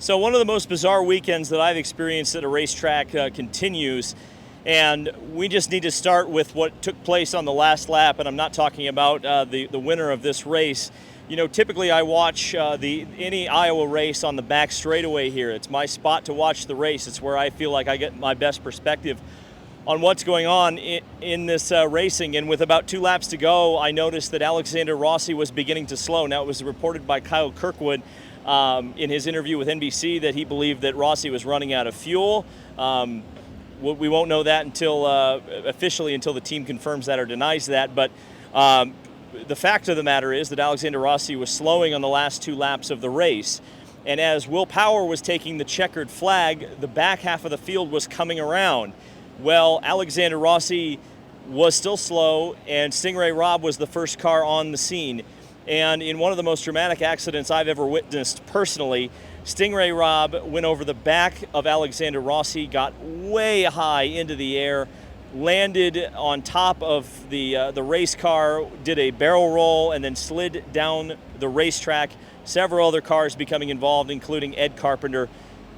So one of the most bizarre weekends that I've experienced at a racetrack continues, and we just need to start with what took place on the last lap, and I'm not talking about the winner of this race. You know, typically I watch any Iowa race on the back straightaway here. It's my spot to watch the race. It's where I feel like I get my best perspective on what's going on in this racing. And with about 2 laps to go, I noticed that Alexander Rossi was beginning to slow. Now, it was reported by Kyle Kirkwood in his interview with NBC that he believed that Rossi was running out of fuel. We won't know that until officially until the team confirms that or denies that. But the fact of the matter is that Alexander Rossi was slowing on the last 2 laps of the race. And as Will Power was taking the checkered flag, the back half of the field was coming around. Well, Alexander Rossi was still slow, and Sting Ray Robb was the first car on the scene. And in one of the most dramatic accidents I've ever witnessed personally, Sting Ray Robb went over the back of Alexander Rossi, got way high into the air, landed on top of the race car, did a barrel roll, and then slid down the racetrack. Several other cars becoming involved, including Ed Carpenter,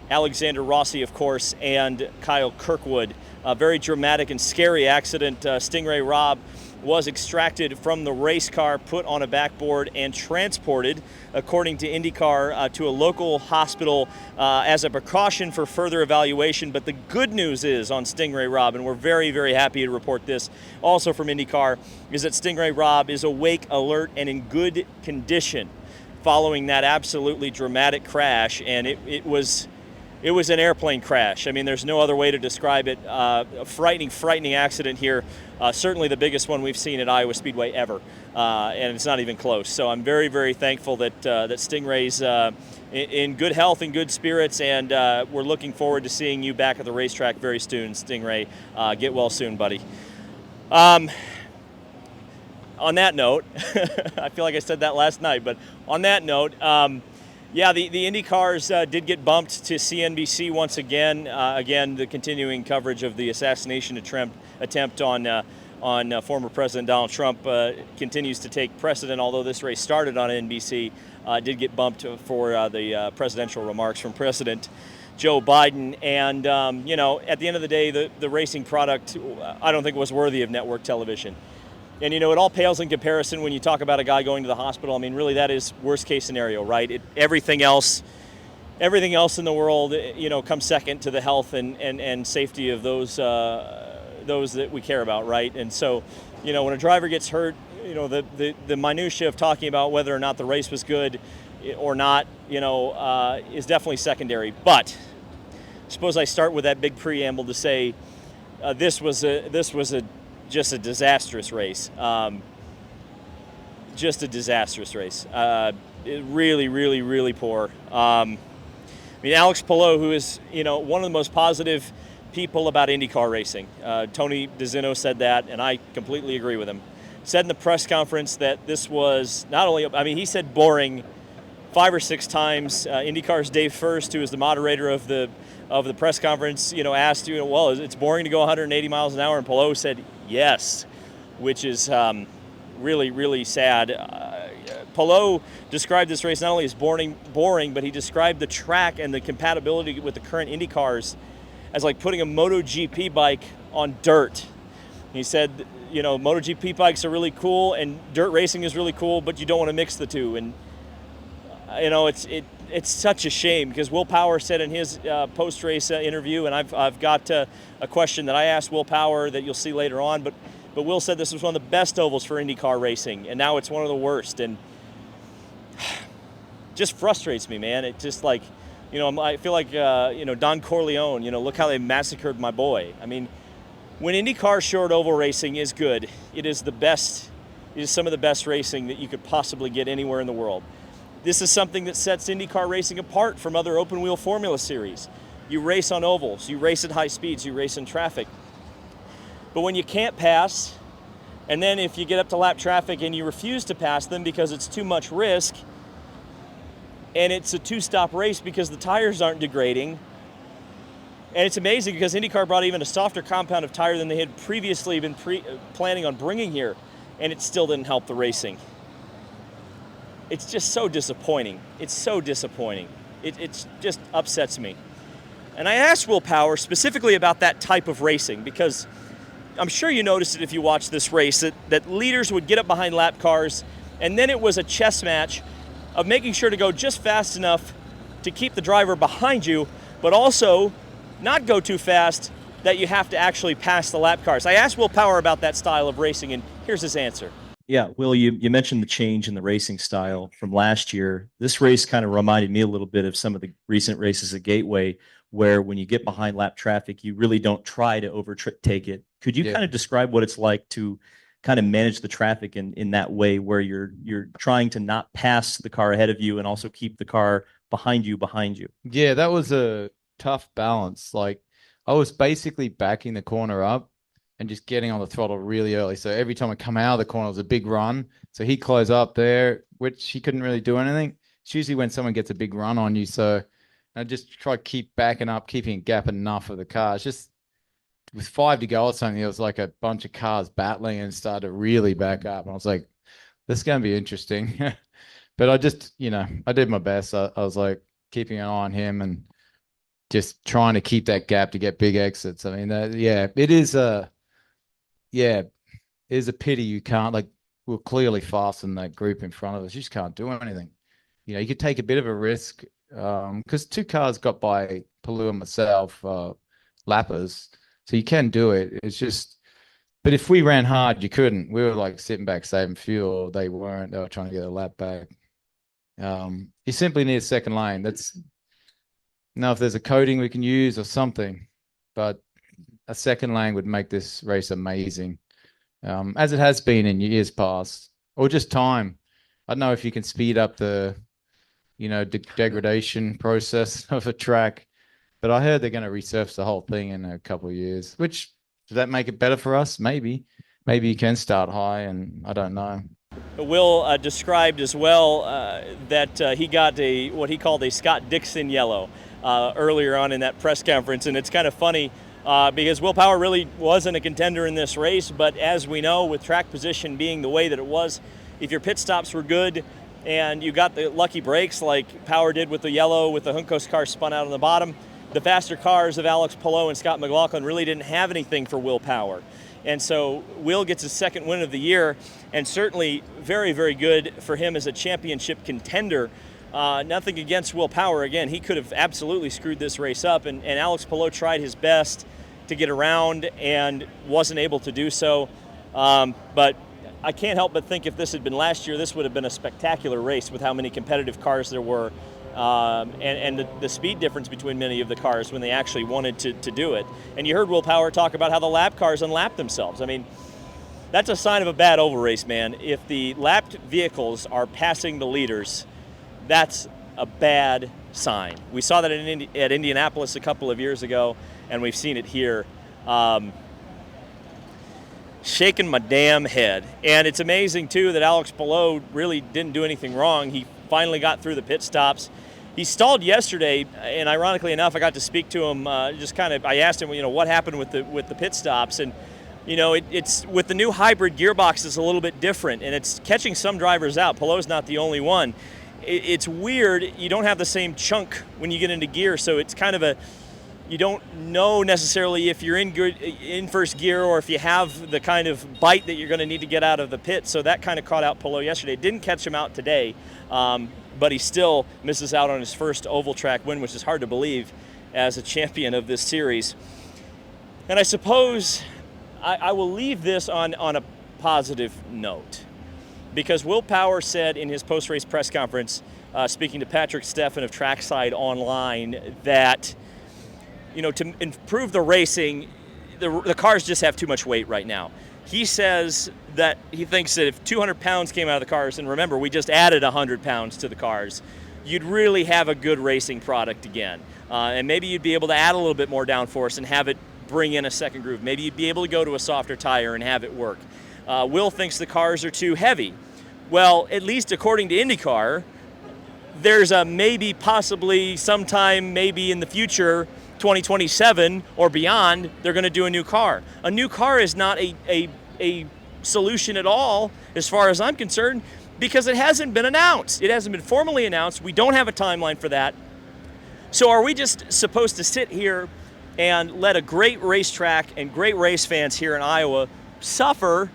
Alexander Rossi, of course, and Kyle Kirkwood. A very dramatic and scary accident. Stingray Rob was extracted from the race car, put on a backboard, and transported, according to IndyCar, to a local hospital as a precaution for further evaluation. But the good news is on Stingray Rob, and we're very, very happy to report this also from IndyCar, is that Stingray Rob is awake, alert, and in good condition following that absolutely dramatic crash. And it was an airplane crash. I mean, there's no other way to describe it. A frightening accident here. Certainly the biggest one we've seen at Iowa Speedway ever, and it's not even close. So I'm very, very thankful that Stingray's in good health and good spirits, and we're looking forward to seeing you back at the racetrack very soon, Stingray. Get well soon, buddy. On that note, I feel like I said that last night, but on that note, yeah, the Indy cars did get bumped to CNBC once again. Again, the continuing coverage of the assassination attempt on former President Donald Trump continues to take precedent. Although this race started on NBC, did get bumped for the presidential remarks from President Joe Biden. And you know, at the end of the day, the racing product, I don't think was worthy of network television. And, you know, it all pales in comparison when you talk about a guy going to the hospital. I mean, really, that is worst case scenario, right? Everything else in the world, you know, comes second to the health and safety of those that we care about, right? And so, you know, when a driver gets hurt, you know, the minutia of talking about whether or not the race was good or not, you know, is definitely secondary. But I suppose I start with that big preamble to say this was just a disastrous race. Just a disastrous race. Really, really, really poor. I mean, Alex Palou, who is, you know, one of the most positive people about IndyCar racing. Tony DeZino said that, and I completely agree with him. Said in the press conference that this was not only, I mean, he said boring 5 or 6 times. IndyCar's Dave First, who is the moderator of the press conference, you know, asked, you know, well, it's boring to go 180 miles an hour, and Palou said yes, which is really, really sad. Palou described this race not only as boring, but he described the track and the compatibility with the current Indy cars as like putting a MotoGP bike on dirt. He said, you know, MotoGP bikes are really cool and dirt racing is really cool, but you don't want to mix the two. And you know, it's such a shame, because Will Power said in his post-race interview, and I've got a question that I asked Will Power that you'll see later on, but Will said this was one of the best ovals for IndyCar racing, and now it's one of the worst, and just frustrates me, man. It just, like, you know, I feel like you know, Don Corleone. You know, look how they massacred my boy. I mean, when IndyCar short oval racing is good, it is the best. It is some of the best racing that you could possibly get anywhere in the world. This is something that sets IndyCar racing apart from other open-wheel Formula Series. You race on ovals, you race at high speeds, you race in traffic. But when you can't pass, and then if you get up to lap traffic and you refuse to pass them because it's too much risk, and it's a 2-stop race because the tires aren't degrading, and it's amazing because IndyCar brought even a softer compound of tire than they had previously been planning on bringing here, and it still didn't help the racing. It's just so disappointing. It's so disappointing. It just upsets me. And I asked Will Power specifically about that type of racing, because I'm sure you noticed it if you watched this race, that leaders would get up behind lap cars, and then it was a chess match of making sure to go just fast enough to keep the driver behind you, but also not go too fast that you have to actually pass the lap cars. I asked Will Power about that style of racing, and here's his answer. Yeah, Will, you mentioned the change in the racing style from last year. This race kind of reminded me a little bit of some of the recent races at Gateway, where when you get behind lap traffic, you really don't try to overtake it. Could you kind of describe what it's like to kind of manage the traffic in that way, where you're trying to not pass the car ahead of you and also keep the car behind you? Yeah, that was a tough balance. Like, I was basically backing the corner up and just getting on the throttle really early. So every time I come out of the corner, it was a big run. So he'd close up there, which he couldn't really do anything. It's usually when someone gets a big run on you. So I just try to keep backing up, keeping a gap enough of the car. It's just with 5 to go or something, it was like a bunch of cars battling and started to really back up. And I was like, this is going to be interesting. But I just, I did my best. I was like keeping an eye on him and just trying to keep that gap to get big exits. I mean, it is a pity you can't, like, we're clearly faster than that group in front of us. You just can't do anything. You could take a bit of a risk because 2 cars got by Palou and myself, lappers. So you can do it. It's just, but if we ran hard, you couldn't. We were like sitting back saving fuel. They weren't. They were trying to get a lap back. You simply need a second lane. If there's a coating we can use or something, but a second lane would make this race amazing, as it has been in years past, or just time. I don't know if you can speed up the, degradation process of a track, but I heard they're going to resurface the whole thing in a couple of years, which, does that make it better for us? Maybe you can start high, and I don't know. Will described as well that he got what he called a Scott Dixon yellow earlier on in that press conference, and it's kind of funny because Will Power really wasn't a contender in this race, but as we know, with track position being the way that it was, if your pit stops were good and you got the lucky breaks like Power did with the yellow, with the Juncos car spun out on the bottom, the faster cars of Alex Palou and Scott McLaughlin really didn't have anything for Will Power. And so Will gets his second win of the year, and certainly very, very good for him as a championship contender. Nothing against Will Power. Again, he could have absolutely screwed this race up, and Alex Palou tried his best to get around and wasn't able to do so. But I can't help but think if this had been last year, this would have been a spectacular race with how many competitive cars there were. And the speed difference between many of the cars when they actually wanted to do it. And you heard Will Power talk about how the lap cars unlapped themselves. I mean, that's a sign of a bad oval race, man. If the lapped vehicles are passing the leaders, that's a bad sign. We saw that at Indianapolis a couple of years ago, and we've seen it here. Shaking my damn head. And it's amazing, too, that Alex Palou really didn't do anything wrong. He finally got through the pit stops. He stalled yesterday, and ironically enough, I got to speak to him. I asked him, what happened with the pit stops, and it's with the new hybrid gearbox, it's a little bit different, and it's catching some drivers out. Palou's not the only one. It's weird. You don't have the same chunk when you get into gear, so it's kind of you don't know necessarily if you're in first gear or if you have the kind of bite that you're going to need to get out of the pit. So that kind of caught out Palou yesterday. Didn't catch him out today, but he still misses out on his first oval track win, which is hard to believe as a champion of this series. And I suppose I will leave this on a positive note, because Will Power said in his post-race press conference, speaking to Patrick Steffen of Trackside Online, that to improve the racing, the cars just have too much weight right now. He says that he thinks that if 200 pounds came out of the cars, and remember, we just added 100 pounds to the cars, you'd really have a good racing product again. And maybe you'd be able to add a little bit more downforce and have it bring in a second groove. Maybe you'd be able to go to a softer tire and have it work. Will thinks the cars are too heavy. Well, at least according to IndyCar, there's a maybe, possibly, sometime, maybe in the future, 2027 or beyond, they're going to do a new car. A new car is not a solution at all, as far as I'm concerned, because it hasn't been announced. It hasn't been formally announced. We don't have a timeline for that. So are we just supposed to sit here and let a great racetrack and great race fans here in Iowa suffer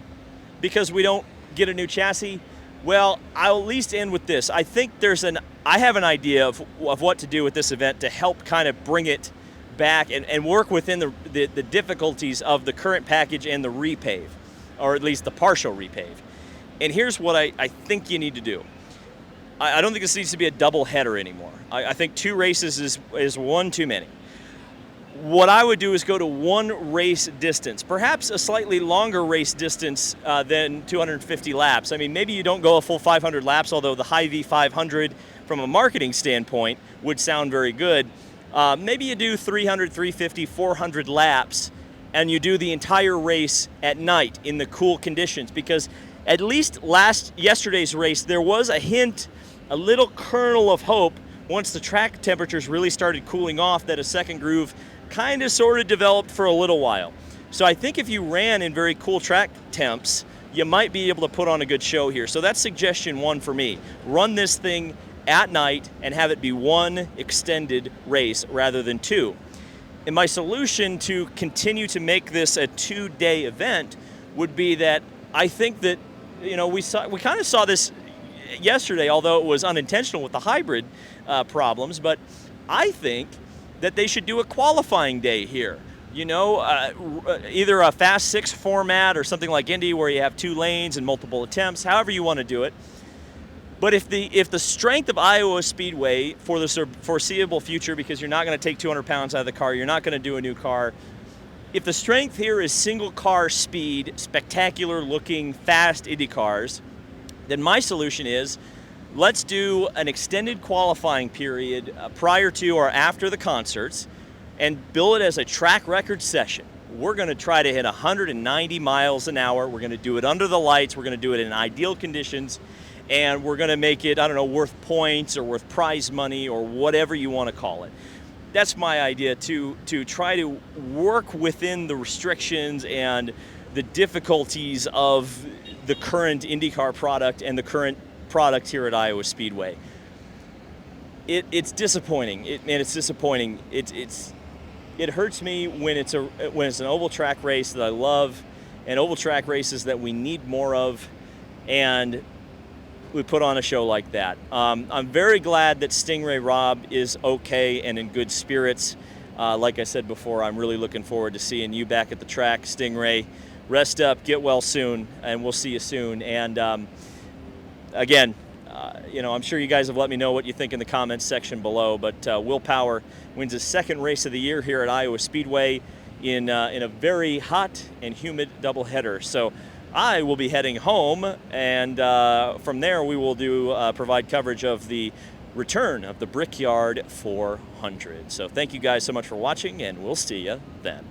because we don't get a new chassis? Well, I'll at least end with this. I think I have an idea of what to do with this event to help kind of bring it back and work within the difficulties of the current package and the repave, or at least the partial repave. And here's what I think you need to do. I don't think this needs to be a double header anymore. I think 2 races is one too many. What I would do is go to 1 race distance, perhaps a slightly longer race distance than 250 laps. I mean, maybe you don't go a full 500 laps, although the Hy-Vee 500 from a marketing standpoint would sound very good. Maybe you do 300, 350, 400 laps, and you do the entire race at night in the cool conditions, because at least yesterday's race, there was a hint, a little kernel of hope once the track temperatures really started cooling off, that a second groove kind of sort of developed for a little while. So I think if you ran in very cool track temps, you might be able to put on a good show here. So that's suggestion 1 for me. Run this thing at night and have it be 1 extended race rather than 2. And my solution to continue to make this a 2-day event would be that I think that, we kind of saw this yesterday, although it was unintentional with the hybrid problems, but I think that they should do a qualifying day here. Either a Fast 6 format or something like Indy where you have 2 lanes and multiple attempts, however you want to do it. But if the strength of Iowa Speedway for the foreseeable future, because you're not going to take 200 pounds out of the car, you're not going to do a new car, if the strength here is single car speed, spectacular looking, fast Indy cars, then my solution is, let's do an extended qualifying period prior to or after the concerts and bill it as a track record session. We're going to try to hit 190 miles an hour. We're going to do it under the lights. We're going to do it in ideal conditions. And we're going to make it, worth points or worth prize money or whatever you want to call it. That's my idea, to try to work within the restrictions and the difficulties of the current IndyCar product and the current product here at Iowa Speedway. It's disappointing. It's disappointing. It hurts me when it's an oval track race that I love, and oval track races that we need more of, and we put on a show like that. I'm very glad that Sting Ray Rob is okay and in good spirits. Like I said before, I'm really looking forward to seeing you back at the track, Sting Ray. Rest up, get well soon, and we'll see you soon. And again, I'm sure you guys have let me know what you think in the comments section below, but Will Power wins his 2nd race of the year here at Iowa Speedway in a very hot and humid doubleheader. So I will be heading home, and from there we will provide coverage of the return of the Brickyard 400. So thank you guys so much for watching, and we'll see you then.